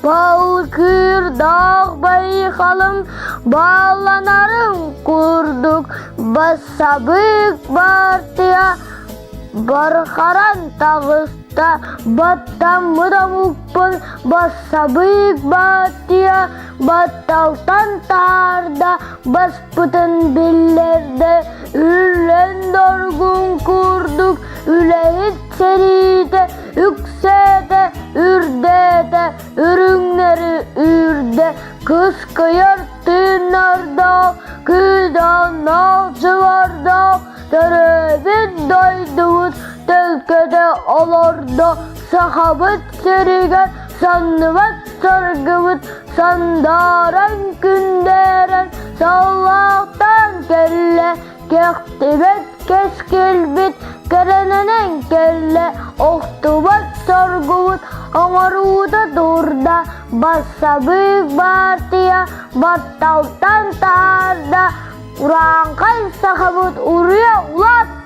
Balkırdak Baykalım bağlanarım kurduk. Basabık Bartıya Barkaran tağısta battan mıdamukpun. Basabık Bartıya battaltan tarda baspıtın billerde ürlen dorgun kurduk. Ülehit seride yüksede ürdede ürünleri ürde kız kıyarttın arda kıydan nalcılarda terebit doyduvut telkede alarda sahabet serigen sanıvat sargıvıt sandaren künderen sallaktan kelle kehtibet keskilbit kerenenen kelle ohtubat sargıvıt amaruda durda basabık Bartıya battaltan tarda Urangkay sahabut uruya ulat